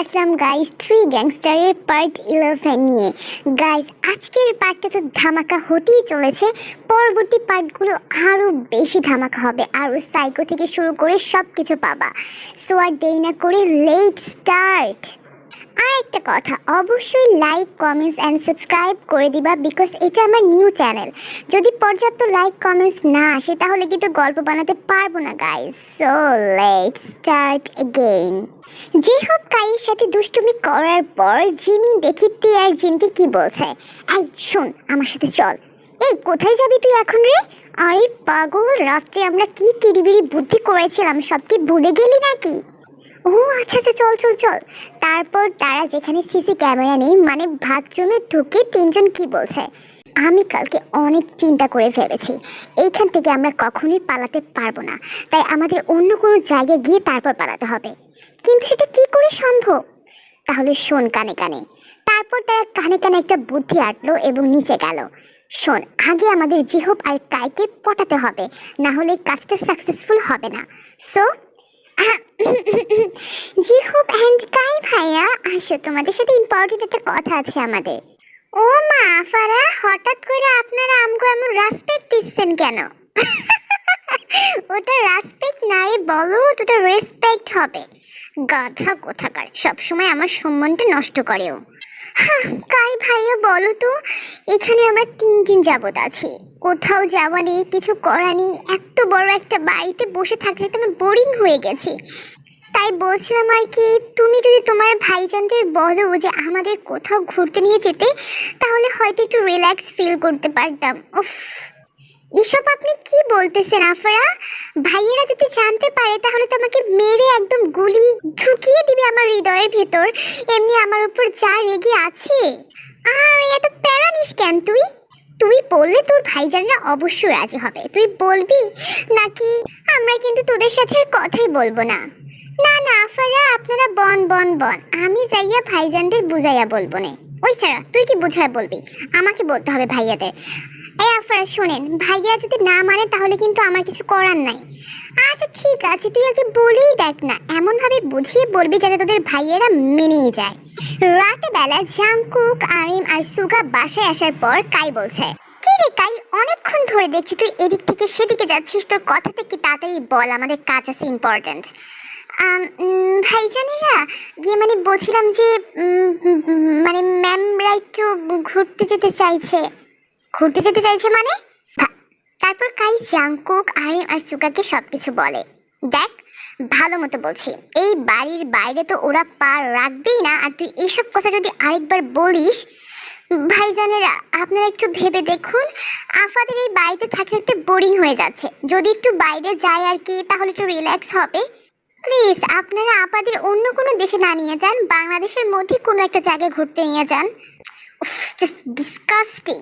আসলাম guys three গ্যাংস্টারের part 11 নিয়ে। Guys আজকের পার্টটা তো ধামাকা হতেই চলেছে, পরবর্তী পার্টগুলো আরও বেশি ধামাকা হবে, আরও সাইকো থেকে শুরু করে সব কিছু পাবা। সো আর দেরি না করে লেট স্টার্ট। আর একটা কথা, অবশ্যই লাইক কমেন্টস অ্যান্ড সাবস্ক্রাইব করে দিবা, বিকজ এটা আমার নিউ চ্যানেল। যদি পর্যাপ্ত লাইক কমেন্টস না আসে তাহলে কিন্তু গল্প বানাতে পারবো না guys. So let start again. যে হোক কাইয়ের সাথে দুষ্টুমি করার পর জিমি দেখি তে আর জিনকে কি বলছে। এই শোন, আমার সাথে চল। এই কোথায় যাবি তুই এখন রে? আরে পাগল, রাত্রে আমরা কি কিরিবিরি বুদ্ধি করেছিলাম, সব কি ভুলে গেলি নাকি? ও আচ্ছা আচ্ছা, চল চল চল। তারপর তারা যেখানে সিসি ক্যামেরা নেই, মানে বাথরুমে ঢুকে তিনজন কি বলছে, আমি কালকে অনেক চিন্তা করে ভেবেছি এইখান থেকে আমরা কখনোই পালাতে পারবো না, তাই আমাদের অন্য কোনো জায়গায় গিয়ে তারপর পালাতে হবে। কিন্তু সেটা কি করে সম্ভব? তাহলে শোন কানে কানে। তারপর তারা কানে কানে একটা বুদ্ধি আঁটলো এবং নিচে গেল। শোন, আগে আমাদের জিহব আর কাইকে পটাতে হবে, না হলে কাজটা সাকসেসফুল হবে না। সো জিহব অ্যান্ড কাই ভাইয়া, আসো, তোমাদের সাথে ইম্পর্টেন্ট একটা কথা আছে আমাদের। ও মা ফারা, হঠাৎ করে আপনারা আমগো এমন রেসপেক্ট দিচ্ছেন কেন? ওটা রেসপেক্ট না রে, বলো ওটা রেসপেক্ট হবে। গাধা কোথাকার, সবসময় আমার সম্মানটা নষ্ট করেও। কাই ভাইয়া বলো তো, এখানে আমরা 3 দিন যাবত আছি, কোথাও যাওয়া নেই, কিছু করা নেই, এত বড় একটা বাড়িতে বসে থাকতে তো আমি বোরিং হয়ে গেছি। তাই বলছিলাম আর কি, তুমি যদি তোমার ভাইজানদের বলো যে আমাদের কোথাও ঘুরতে নিয়ে যেতে, তাহলে হয়তো একটু রিল্যাক্স ফিল করতে পারতাম। উফ, এসব আপনি কি বলতেছেন আফরা? ভাইয়েরা যদি জানতে পারে তাহলে তো আমাকে মেরে একদম গুলি ঢুকিয়ে দিবে আমার হৃদয়ের ভেতর। এমনি আমার উপর যা রেগে আছে। আর এত প্যারা নিস কেন তুই? তুই বললে তোর ভাইজানরা অবশ্যই রাজি হবে, তুই বলবি নাকি? আমরা কিন্তু তোদের সাথে কথাই বলবো না। না না আফারা, আপনারা বন বন বন, আমি যাইয়া ভাইজানদের বুঝাইয়া বলবো না। ওই সারা, তুই কি বুঝায় বলবি? আমাকে বলতে হবে ভাইয়াদের। এই আফরা শোনেন, ভাইয়া যদি না মানে তাহলে কিন্তু আমার কিছু করার নাই। আচ্ছা ঠিক আছে, তুই আগে বলেই দেখ না, এমনভাবে বুঝিয়ে বলবি যাতে তোদের ভাইয়েরা মেনেই যায়। রাতে বেলা জাংকুক, আরিম আর সুগা বাসায় আসার পর কাই বলছে, কি রে কাই, অনেকক্ষণ ধরে দেখছি তুই এদিক থেকে সেদিকে যাচ্ছিস, তোর কথাটা কি তাড়াতাড়ি বল, আমাদের কাজ আছে ইম্পর্টেন্ট। ভাইজানেরা গিয়ে মানে বলছিলাম যে মানে ম্যামরা একটু ঘুরতে যেতে চাইছে। ঘুরতে যেতে চাইছে মানে? তারপর কাই জাংকুক, আরিম আর সুগাকে সবকিছু বলে। দেখ, ভালো মতো বলছি, এই বাড়ির বাইরে তো ওরা পা রাখবেই না, আর তুই এইসব কথা যদি আরেকবার বলিস। ভাইজানেরা আপনারা একটু ভেবে দেখুন, আফাদের এই বাড়িতে থাকতে থাকতে বোরিং হয়ে যাচ্ছে, যদি একটু বাইরে যায় আর কি, তাহলে একটু রিল্যাক্স হবে। প্লিজ আপনারা আপাদের অন্য কোনো দেশে না নিয়ে যান, বাংলাদেশের মধ্যে কোনো একটা জায়গায় ঘুরতে নিয়ে যান। Just disgusting.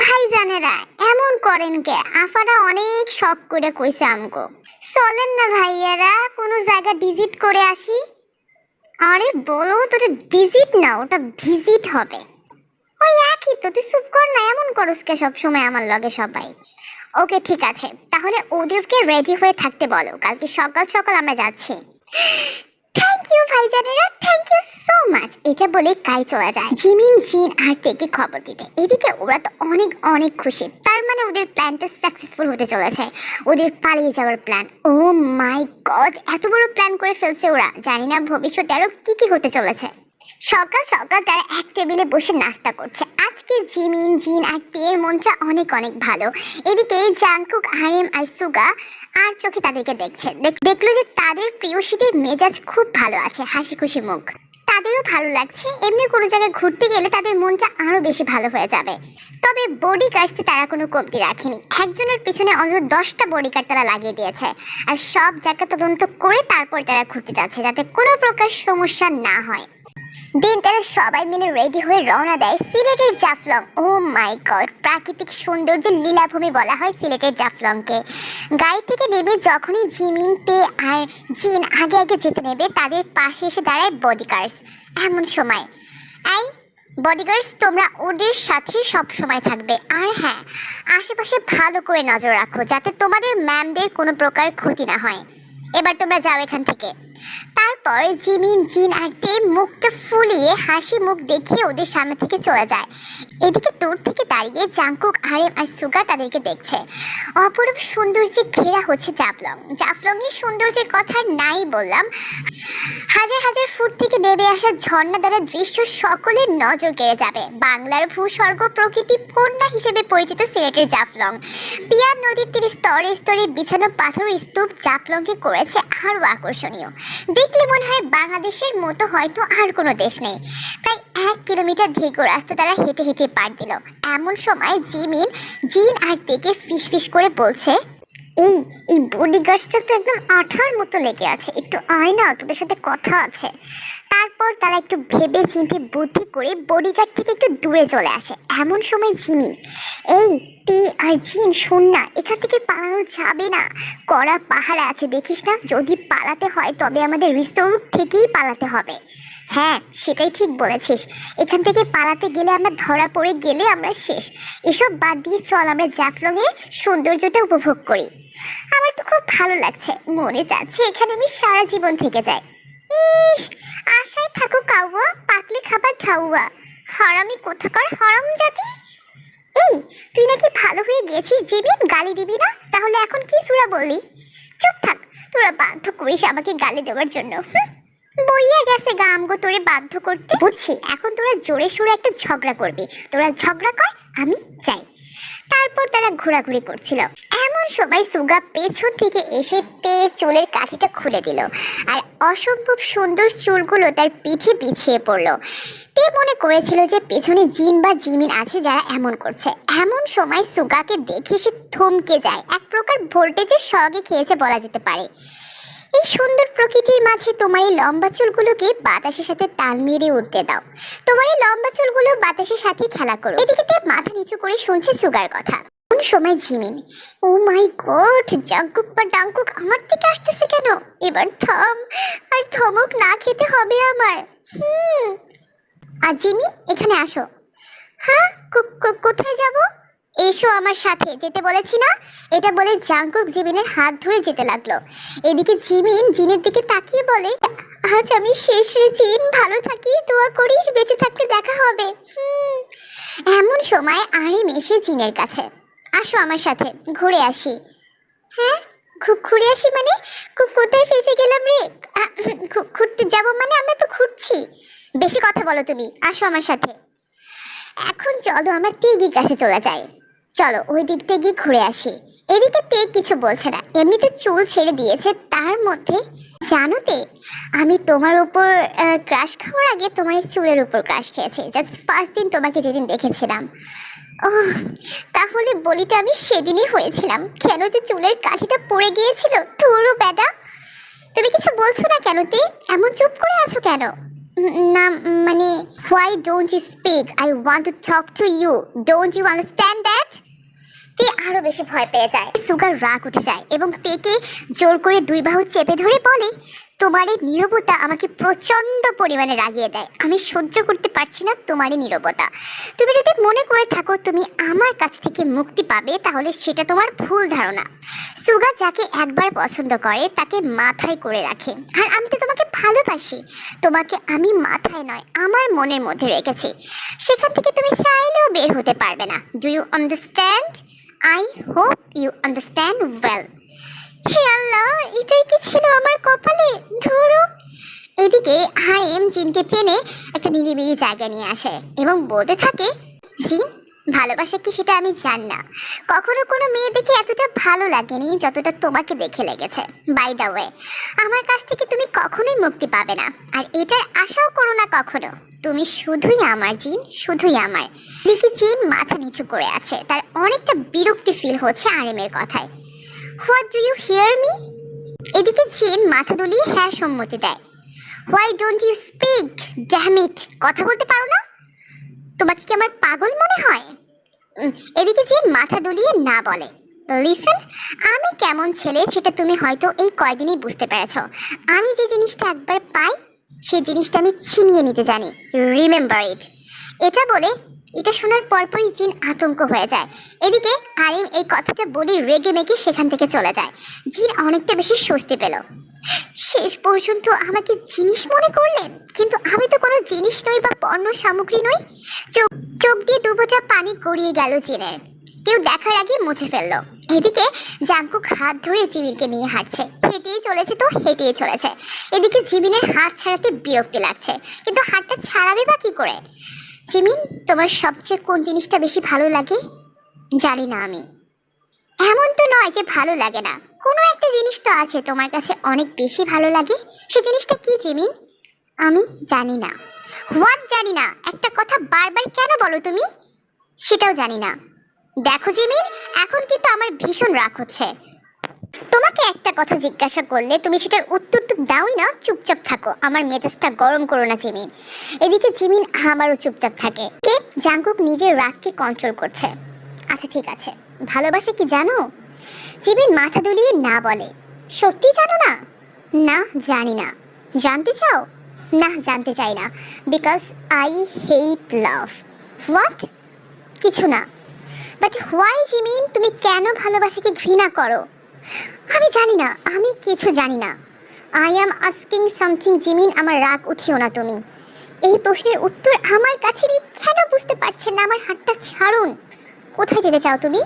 ভাইজানেরা এমন করেন কে? আফারা অনেক শখ করে কইছে আমগো। চলেন না ভাইয়ারা, কোনো জায়গা ভিজিট করে আসি। আরে বলো তো, ওটা ভিজিট না, ওটা ভিজিট হবে। ওই একই তো, তুই চুপ কর না, এমন করস কে সব সময় আমার লগে সবাই। ওকে ঠিক আছে, তাহলে ওদেরকে রেডি হয়ে থাকতে বলো, কালকে সকাল সকাল আমরা যাচ্ছি। থ্যাংক ইউ ভাইজানেরা, থ্যাংক ইউ সো মাচ। এটা বলে কাই চলে যায় জিমিন, জিন আর তেকে খবর দিতে। এদিকে ওরা তো অনেক অনেক খুশি, তার মানে ওদের প্ল্যানটা সাকসেসফুল হতে চলেছে, ওদের পালিয়ে যাওয়ার প্ল্যান। ও মাই গড, এত বড় প্ল্যান করে ফেলছে ওরা, জানি না ভবিষ্যতে আরো কি কি হতে চলেছে। সকাল সকাল তারা এক টেবিলে বসে নাস্তা করছে। আজকে জিমিন, জিন আর তের মনটা অনেক অনেক ভালো। এদিকে জাংকুক, আরিম আর সুগা আর চোখে তাদেরকে দেখছে। দেখলো যে তাদের প্রিয়সীদের মেজাজ খুব ভালো আছে, হাসি খুশি মুখ, তাদেরও ভালো লাগছে। এমনি কোনো জায়গায় ঘুরতে গেলে তাদের মনটা আরো বেশি ভালো হয়ে যাবে। তবে বডি গার্ডসে তারা কোনো কমতি রাখেনি, একজনের পিছনে অন্তত 10টা বডি গার্ড তারা লাগিয়ে দিয়েছে, আর সব জায়গা তদন্ত করে তারপর তারা ঘুরতে যাচ্ছে, যাতে কোনো প্রকার সমস্যা না হয়। দিন তারা সবাই মিলে রেডি হয়ে রওনা দেয় সিলেটের জাফলং। ও মাই গড, প্রাকৃতিক সৌন্দর্যের লীলাভূমি বলা হয় সিলেটের জাফলংকে। গাড়ি থেকে নেমে যখনই জিমিন, তে আর জিন আগে আগে যেতে নেবে, তাদের পাশে এসে দাঁড়ায় বডিগার্ডস। এমন সময়, এই বডিগার্ডস, তোমরা ওদের সাথে সব সময় থাকবে, আর হ্যাঁ, আশেপাশে ভালো করে নজর রাখো যাতে তোমাদের ম্যামদের কোনো প্রকার ক্ষতি না হয়। এবার তোমরা যাও এখান থেকে। তারপর জিমিন জিন আর তে মুখটা ফুলিয়ে হাসি মুখ দেখিয়ে ওদের সামনে থেকে চলে যায়। এদিকে দূর থেকে দাঁড়িয়ে জাংকুক, আরএম আর সুগা তাদেরকে দেখছে। অপরূপ সৌন্দর্যে ঘেরা হচ্ছে জাফলং। জাফলংয়ের সৌন্দর্যের কথা নাই বললাম, হাজার হাজার ফুট থেকে নেমে আসা ঝর্ণা দ্বারা দৃশ্য সকলের নজর কেড়ে যাবে। বাংলার ভূস্বর্গ প্রকৃতি কন্যা হিসেবে পরিচিত সিলেটের জাফলং। পিয়ার নদীর তীরে স্তরে স্তরে বিছানো পাথরের স্তূপ জাফলংকে করেছে আরও আকর্ষণীয়। দেখলে মনে হয় বাংলাদেশের মতো হয়তো আর কোনো দেশ নেই। প্রায় 1 কিলোমিটার দীর্ঘ রাস্তা তারা হেঁটে হেঁটে পার দিল। এমন সময় জিমিন জিন আর তেকে ফিসফিস করে বলছে, এই এই বডিগার্ডসটা তো একদম আঠার মতো লেগে আছে, একটু আয় না, তোদের সাথে কথা আছে। তারপর তারা একটু ভেবে চিন্তে বুদ্ধি করে বডিগার্ড থেকে একটু দূরে চলে আসে। এমন সময় জিমিন, এই তি আর জিন শোন না, এখান থেকে পালানো যাবে না, কড়া পাহাড় আছে দেখিস না, যদি পালাতে হয় তবে আমাদের রিসোর্ট থেকেই পালাতে হবে। হ্যাঁ সেটাই ঠিক বলেছিস, এখান থেকে পালাতে গেলে আমরা ধরা পড়ে গেলে আমরা শেষ। এসব বাদ দিয়ে চল আমরা জাফলংয়ের সৌন্দর্যটা উপভোগ করি। আমার তো খুব ভালো লাগছে, মনে যাচ্ছে এখানে আমি সারা জীবন থেকে যাই। ইস, আশায় থাকো কাউয়া, পাকলে খাবার ঠাউয়া, হারামি কোথাকার হারাম জাতি। এই তুই নাকি ভালো হয়ে গেছিস জিমিন, গালি দিবি না? তাহলে এখন কি সুরা বললি? চুপ থাক, তোরা বাধ্য করিস আমাকে গালি দেওয়ার জন্য। বইয়া গেছে গা আমগো তোরে বাধ্য করতে। বুঝছি, এখন তোরা জোরে সোরে একটা ঝগড়া করবি, তোরা ঝগড়া কর, আমি যাই। তারপর তারা ঘোরাঘুরি করছিল। এমন সময় সুগা পেছন থেকে এসে তের চুলের কাঠিটা খুলে দিল, আর অসম্ভব সুন্দর চুলগুলো তার পিঠে বিছিয়ে পড়লো। তে মনে করেছিল যে পেছনে জিন বা জিমিন আছে যারা এমন করছে। এমন সময় সুগাকে দেখে সে থমকে যায়, এক প্রকার ভোল্টেজের শকে খেয়েছে বলা যেতে পারে। এই সুন্দর প্রকৃতির মাঝে তোমার এই লম্বা চুলগুলোকে বাতাসের সাথে তাল মিলিয়ে উঠতে দাও, তোমার এই লম্বা চুলগুলো বাতাসের সাথে খেলা করো। এদিকে তে মাথা নিচু করে শুনছে সুগার কথা। কোন সময় জিমিন, ও মাই গড, জাংকুক বা ডাংকুক আমার থেকে আসতেছে কেন? এবার থাম, আর থমক না খেতে হবে আমার। আর জিমিন এখানে আসো। হ্যাঁ, কোথায় যাব? এসো আমার সাথে, যেতে বলেছি না? এটা বলে জাংকুক জিমিনের হাত ধরে যেতে লাগলো। এদিকে জিমিন জিনের দিকে তাকিয়ে বলে, আজ আমি শেষ রে জিন, ভালো থাকিস, দোয়া করিস, বেঁচে থাকলে দেখা হবে। এমন সময় আরিম এসে জিনের কাছে, আসো আমার সাথে ঘুরে আসি। হ্যাঁ, ঘুরে আসি মানে? কোথায় ফেসে গেলাম রে? ঘুরতে যাব মানে? আমরা তো ঘুরছি। বেশি কথা বলো তুমি, আসো আমার সাথে। এখন চলো আমরা তেগির কাছে চলে যাই, চলো ওই দিকটা গিয়ে ঘুরে আসি। এদিকে তে কিছু বলছে না, এমনিতে চুল ছেড়ে দিয়েছে। তার মধ্যে, জানো তে, আমি তোমার উপর ক্রাশ খাওয়ার আগে তোমার চুলের উপর ক্রাশ খেয়েছি, জাস্ট ফার্স্ট দিন তোমাকে যেদিন দেখেছিলাম। ও, তাহলে বলিটা আমি সেদিনই হয়েছিলাম। কেন যে চুলের কাঠিটা পড়ে গিয়েছিল। ধুরো বেটা, তুমি কিছু বলছো না কেন তে? এমন চুপ করে আছো কেন? না মানে, why don't you speak? I want to talk to you. Don't you understand that? তে আরো বেশি ভয় পেয়ে যায়। সুগার রাগ উঠে যায় এবং তেকে জোর করে 2 বাহু চেপে ধরে বলে, তোমার এই নীরবতা আমাকে প্রচন্ড পরিমাণে রাগিয়ে দেয়। আমি সহ্য করতে পারছি না তোমার এই নীরবতা। তুমি যদি মনে করে থাকো তুমি আমার কাছ থেকে মুক্তি পাবে, তাহলে সেটা তোমার ভুল ধারণা। সুগা যাকে একবার পছন্দ করে তাকে মাথায় করে রাখে, আর আমি তো তোমাকে ভালোবাসি। তোমাকে আমি মাথায় নয়, আমার মনের মধ্যে রেখেছি। সেখান থেকে তুমি চাইলেও বের হতে পারবে না। Do you understand? I hope you understand well. হে আল্লাহ, এটাই কি ছিল আমার কপালে? ধরো। এদিকে আরিম জিনকে টেনে একটা নিরিবিলি জায়গা নিয়ে আসে এবং বলতে থাকে, জিন, ভালোবাসা কি সেটা আমি জানি না। কখনো কোনো মেয়ে দেখে এতটা ভালো লাগেনি যতটা তোমাকে দেখে লেগেছে। বাই দ্য ওয়ে, আমার কাছ থেকে তুমি কখনোই মুক্তি পাবে না, আর এটার আশাও করো না কখনো। তুমি শুধুই আমার জিন, শুধুই আমার। দেখি জিন মাথা নিচু করে আছে, তার অনেকটা বিরক্তি ফিল হচ্ছে আরিমের কথায়। What do you hear me? এদিকে জিন মাথা দুলিয়ে হ্যাঁ সম্মতি দেয়। Why don't you speak? Damn it, কথা বলতে পারো না? তোমাকে কি আমার পাগল মনে হয়? এদিকে জিন মাথা দুলিয়ে না বলে, লিসেন, আমি কেমন ছেলে সেটা তুমি হয়তো এই কয়দিনই বুঝতে পেরেছ। আমি যে জিনিসটা একবার পাই সেই জিনিসটা আমি ছিনিয়ে নিতে জানি। Remember it. এটা বলে, এটা শোনার পরপরই জিন আতঙ্ক হয়ে যায়। এদিকে আরিম এই কথাটা বলে রেগে মেগে সেখান থেকে চলে যায়। জিন অনেকটা বেশি স্বস্তি পেল। শেষ পর্যন্ত আমাকে জিনিস মনে করলেন, কিন্তু আমি তো কোনো জিনিস নই বা পণ্য সামগ্রী নই। চোখ চোখ দিয়ে দুবোটা পানি গড়িয়ে গেল জিনের, কেউ দেখার আগে মুছে ফেললো। এদিকে জাংকুক হাত ধরে জিমিনকে নিয়ে হাঁটছে, হেঁটেই চলেছে তো হেঁটেই চলেছে। এদিকে জিমিনের হাত ছাড়াতে বিরক্তি লাগছে, কিন্তু হাতটা ছাড়াবে বা কি করে? জিমিন, তোমার সবচেয়ে কোন জিনিসটা বেশি ভালো লাগে? জানি না আমি। এমন তো নয় যে ভালো লাগে না, কোনো একটা জিনিস তো আছে তোমার কাছে অনেক বেশি ভালো লাগে। সে জিনিসটা কি জিমিন? আমি জানি না। হোয়াট জানি না? একটা কথা বারবার কেন বলো তুমি? সেটাও জানি না। দেখো জিমিন, এখন কিন্তু আমার ভীষণ রাগ হচ্ছে। তোমাকে একটা কথা জিজ্ঞাসা করলে তুমি সেটার উত্তর তো দাওই না, চুপচাপ থাকো। আমার মেজাজটা গরম করো না জিমিন। এদিকে জিমিন আমারও চুপচাপ থাকে। কে জাংকুক নিজের রাগকে কন্ট্রোল করছে। আচ্ছা ঠিক আছে, ভালোবাসা কি জানো? জিমিন মাথা দুলিয়ে না বলে। সত্যি জানো না? না, জানি না। জানতে চাও? না, জানতে চাই না। Because I hate love. What? কিছু না। বাট হোয়াই জিমিন, তুমি কেন ভালোবাসাকে ঘৃণা করো? আমি জানি না, আমি কিছু জানি না। I am asking something Jimin, আমার রাগ উঠিও না তুমি। এই প্রশ্নের উত্তর আমার কাছে নেই কেন বুঝতে পারছেন না? আমার হাতটা ছাড়ুন। কোথায় যেতে চাও তুমি?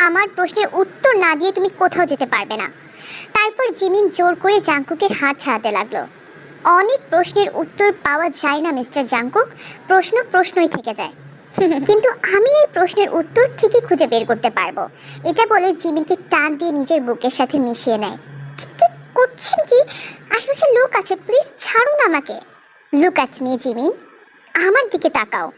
আমার প্রশ্নের উত্তর না দিয়ে তুমি কোথাও যেতে পারবে না। তারপর জিমিন জোর করে জাংকুকের হাত ছাড়াতে লাগলো। অনেক প্রশ্নের উত্তর পাওয়া যায় না মিস্টার জাংকুক, প্রশ্ন প্রশ্নই থেকে যায়। কিন্তু আমি এই প্রশ্নের উত্তর ঠিকই খুঁজে বের করতে পারবো। এটা বলে জিমিনকে টান দিয়ে নিজের বুকের সাথে মিশিয়ে নেয়। কি করছেন কি? আশেপাশে লোক আছে, প্লিজ ছাড়ুন আমাকে। লুক অ্যাট মি জিমিন, আমার দিকে তাকাও।